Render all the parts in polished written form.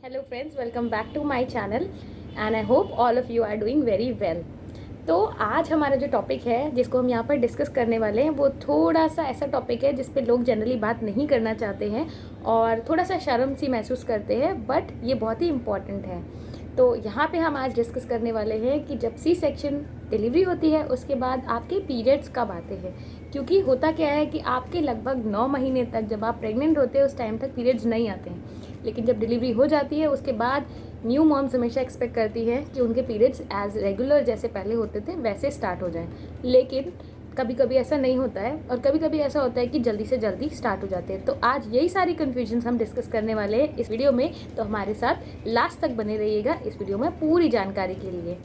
Hello friends, welcome back to my channel and I hope all of you are doing very well. तो आज हमारा जो topic है जिसको हम यहाँ पर डिस्कस करने वाले हैं वो थोड़ा सा ऐसा टॉपिक है जिस पे लोग जनरली बात नहीं करना चाहते हैं और थोड़ा सा शर्म सी महसूस करते हैं, बट ये बहुत ही इम्पॉर्टेंट है। तो यहाँ पे हम आज डिस्कस करने वाले हैं कि जब सी सेक्शन डिलीवरी होती है उसके बाद आपके पीरियड्स कब आते हैं। क्योंकि होता क्या है कि आपके लगभग 9 महीने तक जब आप प्रेग्नेंट होते हैं उस टाइम तक पीरियड्स नहीं आते हैं, लेकिन जब डिलीवरी हो जाती है उसके बाद न्यू मॉम्स हमेशा एक्सपेक्ट करती है कि उनके पीरियड्स एज रेगुलर जैसे पहले होते थे वैसे स्टार्ट हो जाएं। लेकिन कभी कभी ऐसा नहीं होता है और कभी कभी ऐसा होता है कि जल्दी से जल्दी स्टार्ट हो जाते हैं। तो आज यही सारी कन्फ्यूजन्स हम डिस्कस करने वाले हैं इस वीडियो में, तो हमारे साथ लास्ट तक बने रहिएगा इस वीडियो में पूरी जानकारी के लिए।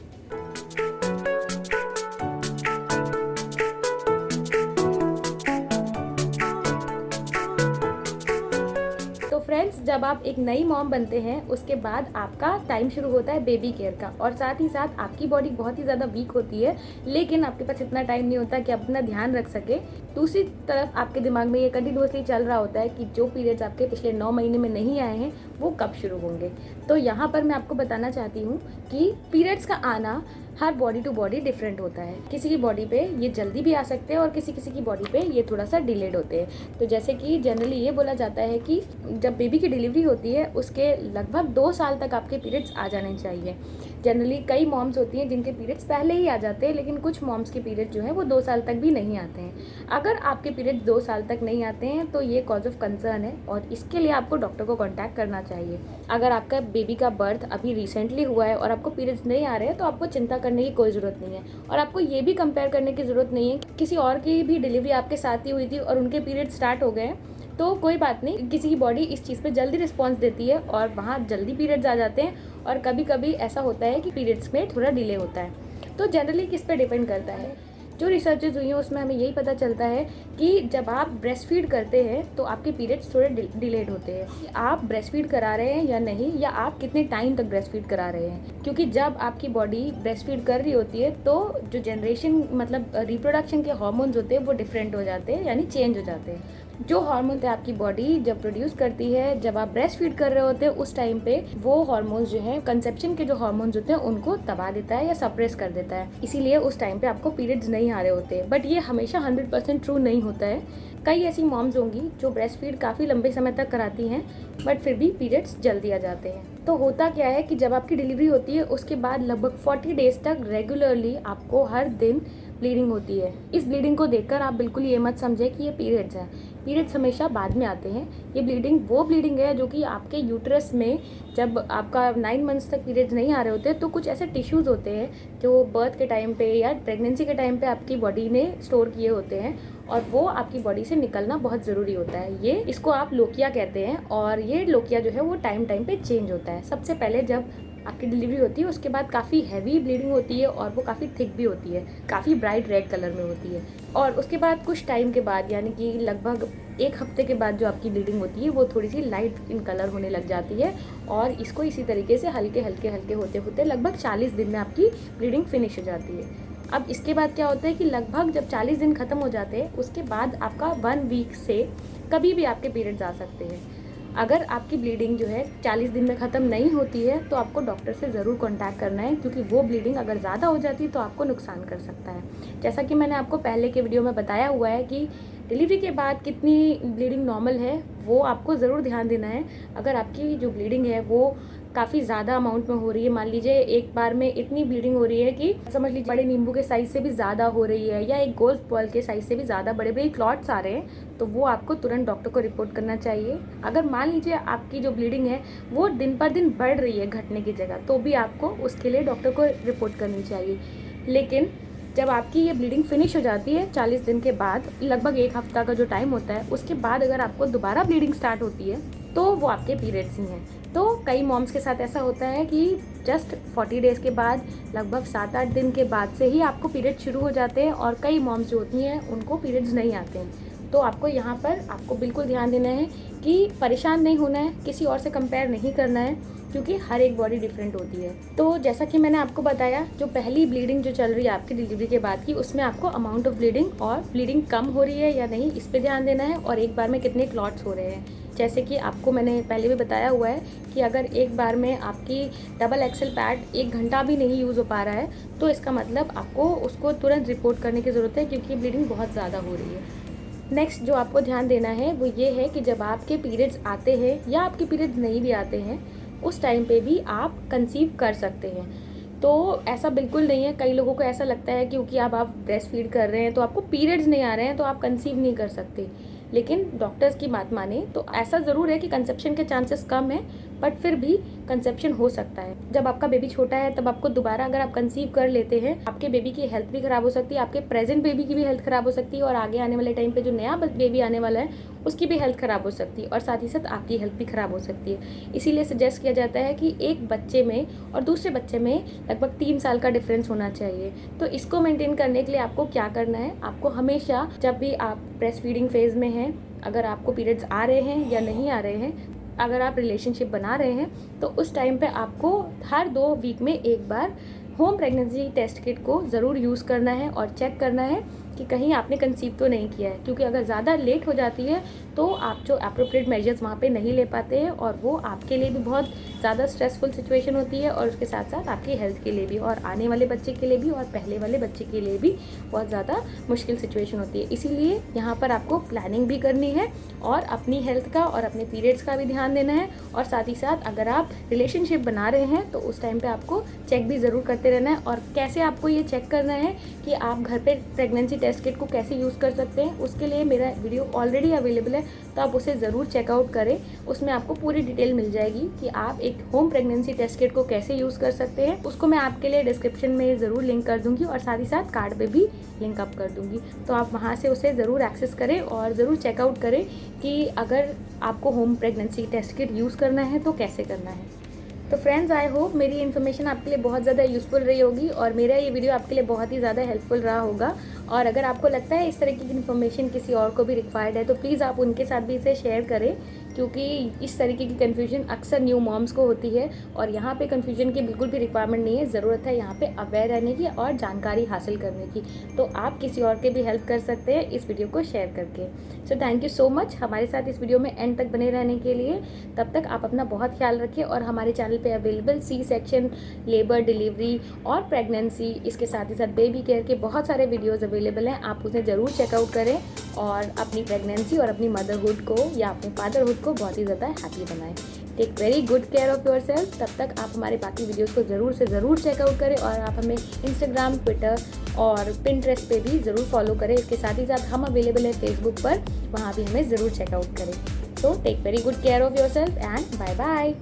तो फ्रेंड्स, जब आप एक नई मॉम बनते हैं उसके बाद आपका टाइम शुरू होता है बेबी केयर का, और साथ ही साथ आपकी बॉडी बहुत ही ज़्यादा वीक होती है, लेकिन आपके पास इतना टाइम नहीं होता कि आप अपना ध्यान रख सके। दूसरी तरफ आपके दिमाग में ये कंटिन्यूसली चल रहा होता है कि जो पीरियड्स आपके पिछले 9 महीने में नहीं आए हैं वो कब शुरू होंगे। तो यहाँ पर मैं आपको बताना चाहती हूँ कि पीरियड्स का आना हर बॉडी टू बॉडी डिफरेंट होता है। किसी की बॉडी पे ये जल्दी भी आ सकते हैं और किसी किसी की बॉडी पे ये थोड़ा सा डिलेड होते हैं। तो जैसे कि जनरली ये बोला जाता है कि जब बेबी की डिलीवरी होती है उसके लगभग 2 साल तक आपके पीरियड्स आ जाने चाहिए। जनरली कई मॉम्स होती हैं जिनके पीरियड्स पहले ही आ जाते हैं, लेकिन कुछ मॉम्स के पीरियड जो है वो 2 साल तक भी नहीं आते हैं। अगर आपके पीरियड्स 2 साल तक नहीं आते हैं तो ये कॉज ऑफ कंसर्न है और इसके लिए आपको डॉक्टर को कॉन्टैक्ट करना चाहिए। अगर आपका बेबी का बर्थ अभी रिसेंटली हुआ है और आपको पीरियड्स नहीं आ रहे हैं तो आपको चिंता करने की कोई ज़रूरत नहीं है, और आपको ये भी कंपेयर करने की ज़रूरत नहीं है कि किसी और की भी डिलीवरी आपके साथ ही हुई थी और उनके पीरियड स्टार्ट हो गए। तो कोई बात नहीं, किसी की बॉडी इस चीज़ पे जल्दी रिस्पॉन्स देती है और वहाँ जल्दी पीरियड्स आ जाते हैं, और कभी कभी ऐसा होता है कि पीरियड्स में थोड़ा डिले होता है। तो जनरली किस पे डिपेंड करता है, जो रिसर्चेज हुई हैं उसमें हमें यही पता चलता है कि जब आप ब्रेस्ट फीड करते हैं तो आपके पीरियड्स थोड़े डिलेड होते हैं। कि आप ब्रेस्ट फीड करा रहे हैं या नहीं, या आप कितने टाइम तक ब्रेस्ट फीड करा रहे हैं। क्योंकि जब आपकी बॉडी ब्रेस्ट फीड कर रही होती है तो जो जनरेशन मतलब रिप्रोडक्शन के हार्मोन्स होते हैं वो डिफरेंट हो जाते हैं, यानी चेंज हो जाते हैं। जो हार्मोन है आपकी बॉडी जब प्रोड्यूस करती है जब आप ब्रेस्ट फीड कर रहे होते हैं उस टाइम पे वो हार्मोन्स जो है कंसेप्शन के जो हार्मोन्स होते हैं उनको दबा देता है या सप्रेस कर देता है। इसीलिए उस टाइम पे आपको पीरियड्स नहीं आ रहे होते। बट ये हमेशा 100% ट्रू नहीं होता है। कई ऐसी मॉम्स होंगी जो ब्रेस्ट फीड काफ़ी लंबे समय तक कराती हैं बट फिर भी पीरियड्स जल्दी आ जाते हैं। तो होता क्या है कि जब आपकी डिलीवरी होती है उसके बाद लगभग 40 डेज तक रेगुलरली आपको हर दिन ब्लीडिंग होती है। इस ब्लीडिंग को देखकर आप बिल्कुल ये मत समझे कि ये पीरियड्स है। पीरियड्स हमेशा बाद में आते हैं। ये ब्लीडिंग वो ब्लीडिंग है जो कि आपके यूट्रस में जब आपका 9 मंथ्स तक पीरियड्स नहीं आ रहे होते तो कुछ ऐसे टिश्यूज़ होते हैं जो बर्थ के टाइम पे या प्रेगनेंसी के टाइम पे आपकी बॉडी ने स्टोर किए होते हैं और वो आपकी बॉडी से निकलना बहुत ज़रूरी होता है। ये इसको आप लोकिया कहते हैं, और ये लोकिया जो है वो टाइम टाइम पे चेंज होता है। सबसे पहले जब आपकी डिलीवरी होती है उसके बाद काफ़ी हैवी ब्लीडिंग होती है और वो काफ़ी थिक भी होती है, काफ़ी ब्राइट रेड कलर में होती है। और उसके बाद कुछ टाइम के बाद यानी कि लगभग 1 हफ्ते के बाद जो आपकी ब्लीडिंग होती है वो थोड़ी सी लाइट इन कलर होने लग जाती है, और इसको इसी तरीके से हल्के हल्के हल्के होते होते लगभग 40 दिन में आपकी ब्लीडिंग फिनिश हो जाती है। अब इसके बाद क्या होता है कि लगभग जब 40 दिन ख़त्म हो जाते हैं उसके बाद आपका 1 वीक से कभी भी आपके पीरियड्स आ सकते हैं। अगर आपकी ब्लीडिंग जो है 40 दिन में ख़त्म नहीं होती है तो आपको डॉक्टर से ज़रूर कांटेक्ट करना है, क्योंकि वो ब्लीडिंग अगर ज़्यादा हो जाती है तो आपको नुकसान कर सकता है। जैसा कि मैंने आपको पहले के वीडियो में बताया हुआ है कि डिलीवरी के बाद कितनी ब्लीडिंग नॉर्मल है वो आपको ज़रूर ध्यान देना है। अगर आपकी जो ब्लीडिंग है वो काफ़ी ज़्यादा अमाउंट में हो रही है, मान लीजिए एक बार में इतनी ब्लीडिंग हो रही है कि समझ लीजिए बड़े नींबू के साइज़ से भी ज़्यादा हो रही है, या एक गोल्फ बॉल के साइज़ से भी ज़्यादा बड़े बड़े क्लॉट्स आ रहे हैं, तो वो आपको तुरंत डॉक्टर को रिपोर्ट करना चाहिए। अगर मान लीजिए आपकी जो ब्लीडिंग है वो दिन पर दिन बढ़ रही है घटने की जगह, तो भी आपको उसके लिए डॉक्टर को रिपोर्ट करनी चाहिए। लेकिन जब आपकी ये ब्लीडिंग फिनिश हो जाती है 40 दिन के बाद, लगभग 1 हफ्ता का जो टाइम होता है, उसके बाद अगर आपको दोबारा ब्लीडिंग स्टार्ट होती है तो वो आपके पीरियड्स ही हैं। तो कई मॉम्स के साथ ऐसा होता है कि जस्ट 40 डेज़ के बाद लगभग 7-8 दिन के बाद से ही आपको पीरियड शुरू हो जाते हैं, और कई मॉम्स जो होती हैं उनको पीरियड्स नहीं आते हैं। तो आपको यहाँ पर आपको बिल्कुल ध्यान देना है कि परेशान नहीं होना है, किसी और से कंपेयर नहीं करना है। क्योंकि हर एक बॉडी डिफरेंट होती है। तो जैसा कि मैंने आपको बताया, जो पहली ब्लीडिंग जो चल रही है आपकी डिलीवरी के बाद की, उसमें आपको अमाउंट ऑफ ब्लीडिंग और ब्लीडिंग कम हो रही है या नहीं, इस पर ध्यान देना है, और एक बार में कितने क्लॉट्स हो रहे हैं। जैसे कि आपको मैंने पहले भी बताया हुआ है कि अगर एक बार में आपकी डबल एक्सेल पैड 1 घंटा भी नहीं यूज़ हो पा रहा है, तो इसका मतलब आपको उसको तुरंत रिपोर्ट करने की ज़रूरत है, क्योंकि ब्लीडिंग बहुत ज़्यादा हो रही है। नेक्स्ट जो आपको ध्यान देना है वो ये है कि जब आपके पीरियड्स आते हैं या आपके पीरियड्स नहीं भी आते हैं, उस टाइम पे भी आप कंसीव कर सकते हैं। तो ऐसा बिल्कुल नहीं है। कई लोगों को ऐसा लगता है क्योंकि अब आप ब्रेस्ट फीड कर रहे हैं तो आपको पीरियड्स नहीं आ रहे हैं तो आप कंसीव नहीं कर सकते, लेकिन डॉक्टर्स की बात माने तो ऐसा ज़रूर है कि कंसेप्शन के चांसेस कम है, बट फिर भी कंसेप्शन हो सकता है। जब आपका बेबी छोटा है तब आपको दोबारा अगर आप कंसीव कर लेते हैं, आपके बेबी की हेल्थ भी ख़राब हो सकती है, आपके प्रेजेंट बेबी की भी हेल्थ ख़राब हो सकती है, और आगे आने वाले टाइम पे जो नया बेबी आने वाला है उसकी भी हेल्थ ख़राब हो सकती है, और साथ ही साथ आपकी हेल्थ भी ख़राब हो सकती है। इसीलिए सजेस्ट किया जाता है कि एक बच्चे में और दूसरे बच्चे में लगभग 3 साल का डिफरेंस होना चाहिए। तो इसको मेंटेन करने के लिए आपको क्या करना है, आपको हमेशा जब भी आप ब्रेस्ट फीडिंग फेज़ में हैं, अगर आपको पीरियड्स आ रहे हैं या नहीं आ रहे हैं, अगर आप रिलेशनशिप बना रहे हैं, तो उस टाइम पे आपको हर 2 वीक में एक बार होम प्रेगनेंसी टेस्ट किट को ज़रूर यूज़ करना है और चेक करना है कि कहीं आपने कंसीव तो नहीं किया है, क्योंकि अगर ज़्यादा लेट हो जाती है तो आप जो अप्रोप्रिएट मेजर्स वहाँ पे नहीं ले पाते हैं, और वो आपके लिए भी बहुत ज़्यादा स्ट्रेसफुल सिचुएशन होती है, और उसके साथ साथ आपकी हेल्थ के लिए भी, और आने वाले बच्चे के लिए भी, और पहले वाले बच्चे के लिए भी बहुत ज़्यादा मुश्किल सिचुएशन होती है। इसीलिए यहाँ पर आपको प्लानिंग भी करनी है, और अपनी हेल्थ का और अपने पीरियड्स का भी ध्यान देना है, और साथ ही साथ अगर आप रिलेशनशिप बना रहे हैं तो उस टाइम पर आपको चेक भी ज़रूर करते रहना है। और कैसे आपको ये चेक करना है कि आप घर पर प्रेगनेंसी टेस्ट किट को कैसे यूज़ कर सकते हैं, उसके लिए मेरा वीडियो ऑलरेडी अवेलेबल है, तो आप उसे ज़रूर चेकआउट करें। उसमें आपको पूरी डिटेल मिल जाएगी कि आप एक होम प्रेगनेंसी टेस्ट किट को कैसे यूज़ कर सकते हैं। उसको मैं आपके लिए डिस्क्रिप्शन में ज़रूर लिंक कर दूंगी, और साथ ही साथ कार्ड पे भी लिंक अप कर दूंगी, तो आप वहाँ से उसे ज़रूर एक्सेस करें और ज़रूर चेकआउट करें कि अगर आपको home pregnancy test kit use करना है तो कैसे करना है। तो फ्रेंड्स, आई होप मेरी इन्फॉर्मेशन आपके लिए बहुत ज़्यादा यूज़फुल रही होगी, और मेरा ये वीडियो आपके लिए बहुत ही ज़्यादा हेल्पफुल रहा होगा। और अगर आपको लगता है इस तरह की इन्फॉर्मेशन किसी और को भी रिक्वायर्ड है, तो प्लीज़ आप उनके साथ भी इसे शेयर करें, क्योंकि इस तरीके की कन्फ्यूजन अक्सर न्यू मॉम्स को होती है, और यहाँ पे कन्फ्यूजन की बिल्कुल भी रिक्वायरमेंट नहीं है। ज़रूरत है यहाँ पे अवेयर रहने की और जानकारी हासिल करने की। तो आप किसी और के भी हेल्प कर सकते हैं इस वीडियो को शेयर करके। So thank you so much हमारे साथ इस वीडियो में एंड तक बने रहने के लिए। तब तक आप अपना बहुत ख्याल रखिए, और हमारे चैनल पे available C section, labour, delivery और प्रेगनेंसी, इसके साथ ही साथ बेबी केयर के बहुत सारे वीडियोज़ अवेलेबल हैं। आप उन्हें ज़रूर चेकआउट करें, और अपनी प्रेगनेंसी और अपनी मदरहुड को या अपने फादरहुड को बहुत ही ज़्यादा हैप्पी बनाएं। Take very good care of yourself. तब तक आप हमारे बाकी वीडियोज़ को ज़रूर से ज़रूर चेकआउट करें, और आप हमें इंस्टाग्राम, ट्विटर और पिंटरेस्ट पे भी ज़रूर फॉलो करें। इसके साथ ही साथ हम अवेलेबल है फेसबुक पर, वहाँ भी हमें ज़रूर चेकआउट करें। तो take very good care of yourself and bye bye.